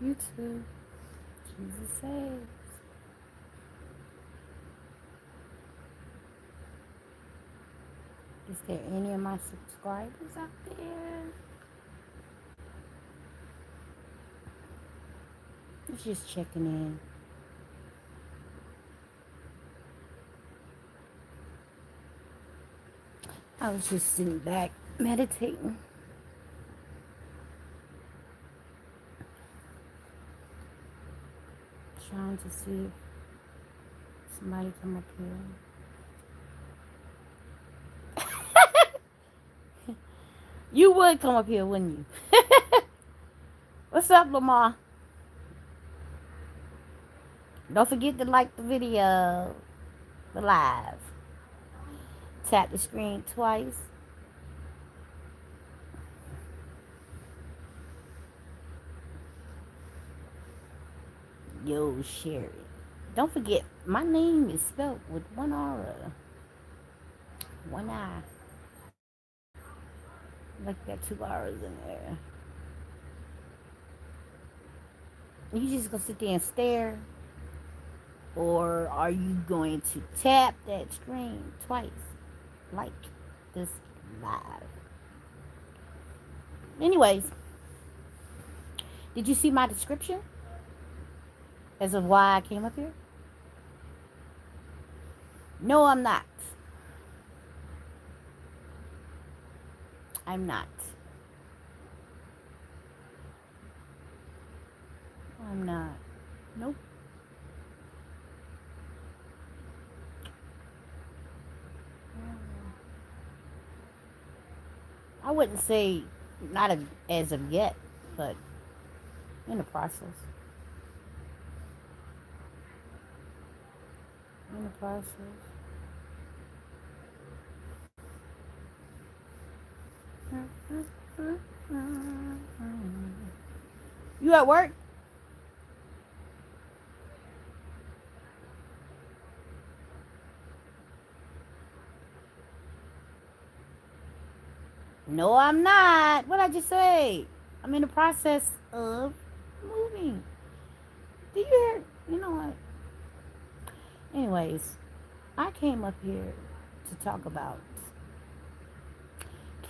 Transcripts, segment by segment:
You too. Jesus saves. Is there any of my subscribers out there? Just checking in. I was just sitting back meditating, trying to see if somebody come up here. You would come up here, wouldn't you? What's up, Lamar? Don't forget to like the video, the live. Tap the screen twice. Yo, Sheri. Don't forget, my name is spelled with one R, one I. Like got two R's in there. You just gonna sit there and stare? Or are you going to tap that screen twice? Like this live. Anyways, did you see my description as of why I came up here? No, I'm not. I'm not. I'm not. Nope. I wouldn't say not as of yet, but in the process. In the process. You at work? No, I'm not. What did I just say? I'm in the process of moving. Do you hear? You know what? Anyways, I came up here to talk about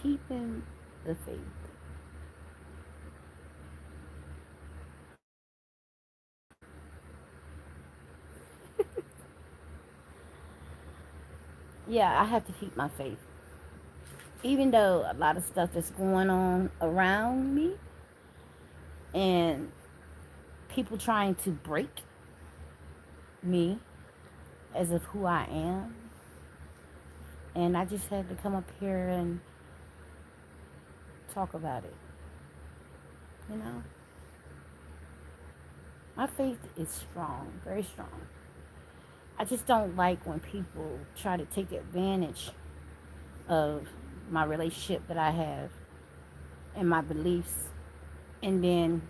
keeping the faith. Yeah, I have to keep my faith. Even though a lot of stuff is going on around me and people trying to break me as of who I am. And I just had to come up here and talk about it. You know? My faith is strong, very strong. I just don't like when people try to take advantage of my relationship that I have and my beliefs, and then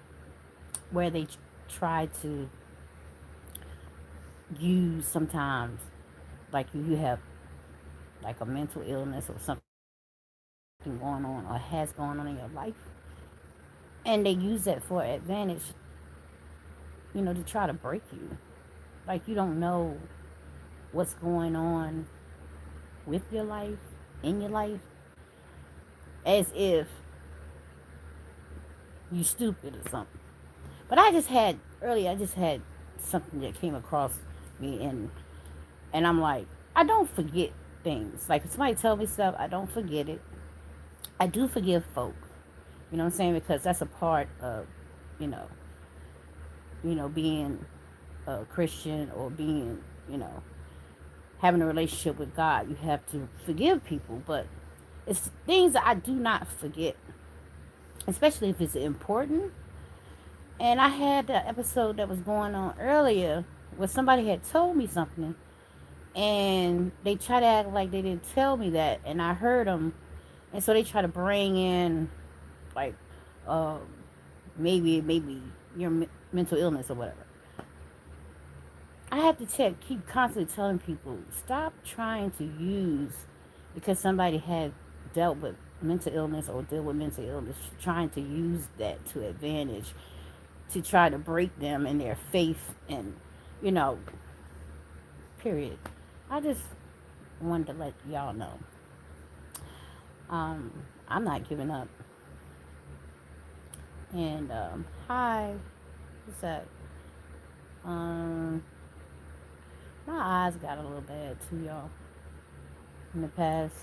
where they try to use sometimes, like you have like a mental illness or something going on or has gone on in your life, and they use that for advantage, to try to break you. Like you don't know what's going on with your life, in your life, as if you stupid or something. But I just had something that came across me, and I'm like, I don't forget things. Like if somebody tell me stuff, I don't forget it. I do forgive folk. You know what I'm saying? Because that's a part of, you know, being a Christian or being, having a relationship with God. You have to forgive people, but it's things that I do not forget, especially if it's important. And I had the episode that was going on earlier where somebody had told me something, and they try to act like they didn't tell me that, and I heard them, and so they try to bring in like uh, maybe your mental illness or whatever. I have to keep constantly telling people, stop trying to use because somebody had dealt with mental illness or deal with mental illness, trying to use that to advantage to try to break them in their faith and, you know, period. I just wanted to let y'all know. Um, I'm not giving up. And hi, what's that? Um, my eyes got a little bad too, y'all. In the past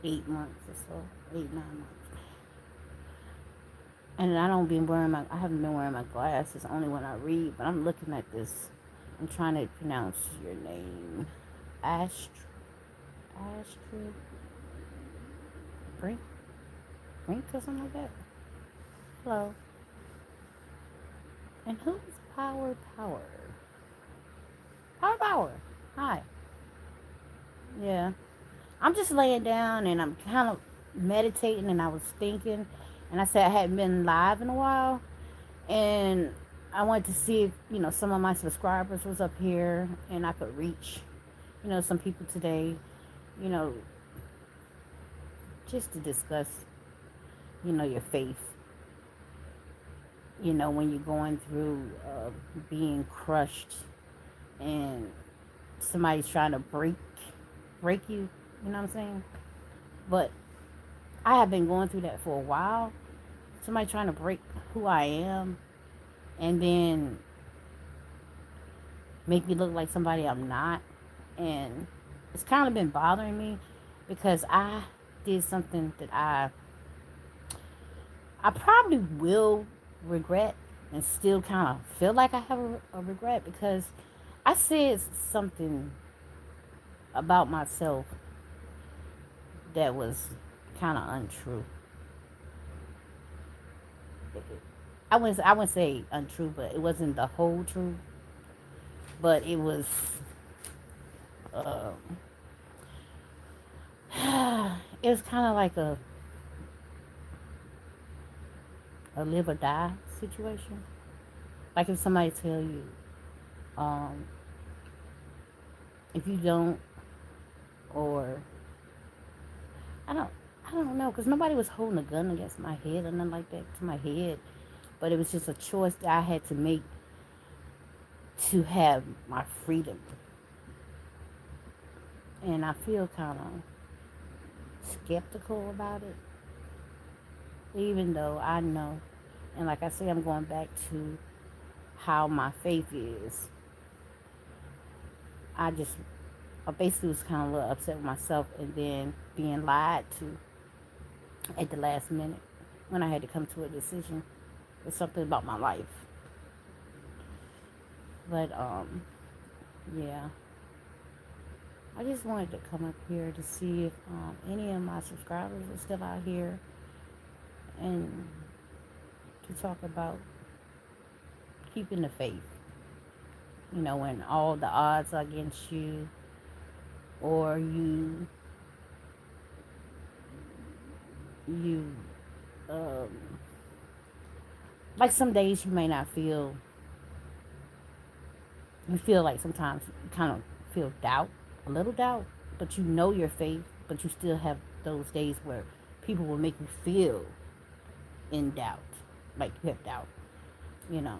8 months or so, 8, 9 months. And I haven't been wearing my glasses only when I read. But I'm looking at this. I'm trying to pronounce your name, Astrid Brink, Brink or something like that. Hello. And who's Power? Power. Hi. Yeah. I'm just laying down and I'm kind of meditating and I was thinking and I said I hadn't been live in a while and I wanted to see if, some of my subscribers was up here and I could reach, some people today, you know, just to discuss, your faith, when you're going through being crushed and somebody's trying to break you, you know what I'm saying? But I have been going through that for a while. Somebody trying to break who I am and then make me look like somebody I'm not. And it's kind of been bothering me because I did something that I probably will regret and still kind of feel like I have a regret because I said something about myself that was kind of untrue. I wouldn't say untrue, but it wasn't the whole truth. But it was uh, it was kind of like a live or die situation. Like if somebody tell you, um, if you don't, or I don't, I don't know, because nobody was holding a gun against my head or nothing like that to my head. But it was just a choice that I had to make to have my freedom. And I feel kind of skeptical about it, even though I know. And like I say, I'm going back to how my faith is. I just, I basically was kind of a little upset with myself and then being lied to at the last minute when I had to come to a decision with something about my life. But, yeah. I just wanted to come up here to see if any of my subscribers are still out here and to talk about keeping the faith. When all the odds are against you, or you, um, like some days you may not feel, you feel like sometimes you kind of feel doubt, a little doubt, but you know your faith, but you still have those days where people will make you feel in doubt, like you have doubt, you know.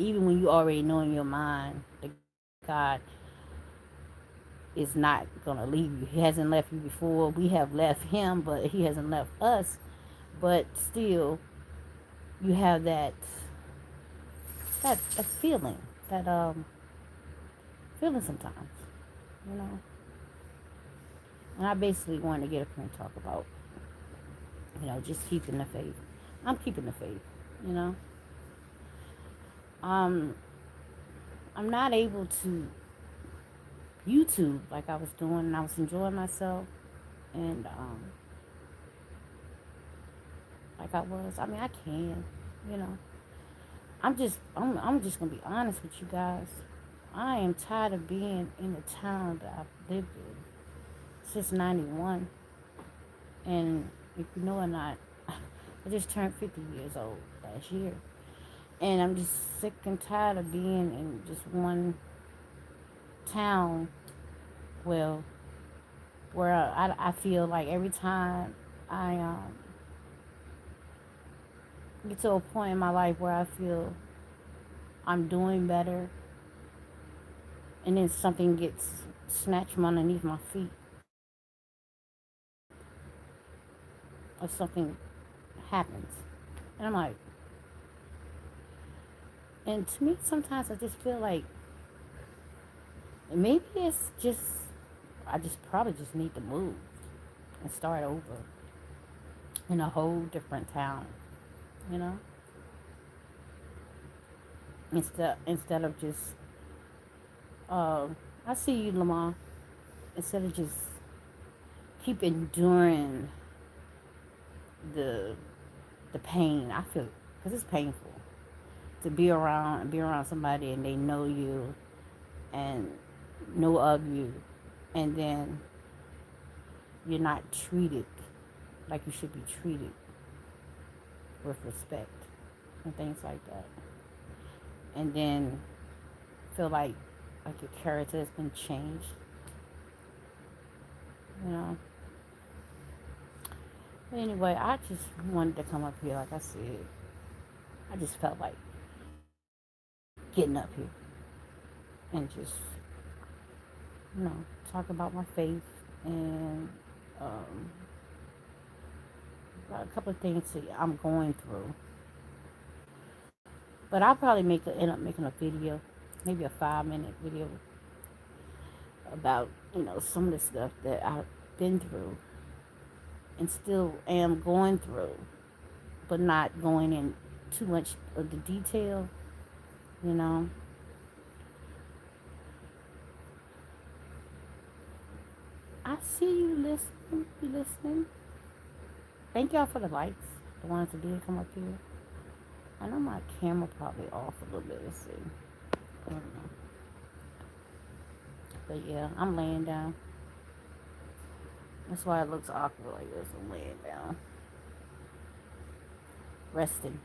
Even when you already know in your mind that God is not going to leave you. He hasn't left you before. We have left him, but he hasn't left us. But still, you have that feeling, that feeling sometimes, you know. And I basically wanted to get up here and talk about, just keeping the faith. I'm keeping the faith, you know. Um, I'm not able to YouTube like I was doing, and I was enjoying myself, and like I was. I mean, I can, you know. I'm just gonna be honest with you guys. I am tired of being in the town that I've lived in since '91, and if you know or not, I just turned 50 years old last year, and I'm just sick and tired of being in just one town. Well, where I feel like every time I get to a point in my life where I feel I'm doing better, and then something gets snatched from underneath my feet, or something happens, and I'm like, and to me, sometimes I just feel like maybe it's just I just probably just need to move and start over in a whole different town, you know, instead of just uh, I see you, Lamar. Instead of just keep enduring the the pain, I feel because it's painful to be around somebody and they know you and know of you, and then you're not treated like you should be treated with respect and things like that, and then feel like your character has been changed, you know. But anyway, I just wanted to come up here. Like I said, I just felt like getting up here and just, you know, talk about my faith and um, a couple of things that I'm going through. But I'll probably end up making a video, maybe a 5 minute video about, you know, some of the stuff that I've been through and still am going through, but not going in too much of the detail, you know. I see you listening. You listening? Thank y'all for the likes. The ones that did come up here. I know my camera probably off a little bit. Let's see. I don't know. But yeah, I'm laying down. That's why it looks awkward like this. I'm laying down, resting.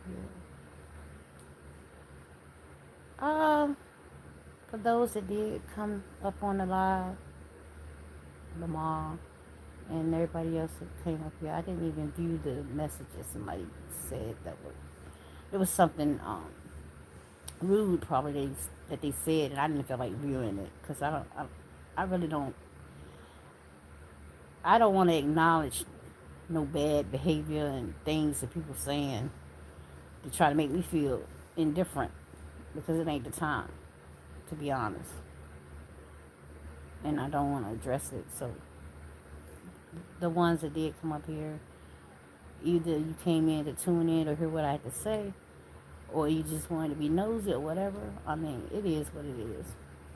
Yeah. For those that did come up on the live, Lamar and everybody else that came up here, I didn't even view the messages somebody said that was it was something rude probably that they said, and I didn't feel like viewing it because I really I don't want to acknowledge no bad behavior and things that people saying to try to make me feel indifferent because it ain't the time, to be honest, and I don't want to address it. So the ones that did come up here, either you came in to tune in or hear what I had to say, or you just wanted to be nosy or whatever. I mean, it is what it is.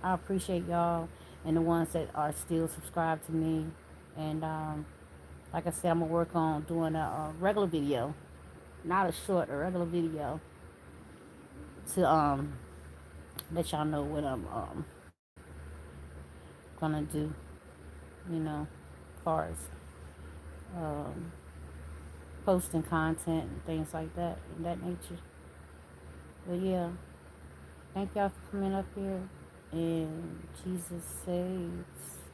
I appreciate y'all and the ones that are still subscribed to me. And like I said, I'm gonna work on doing a regular video, not a short, a regular video to let y'all know what I'm gonna do. You know, as far as um, posting content and things like that in that nature. But yeah, thank y'all for coming up here. And Jesus saves.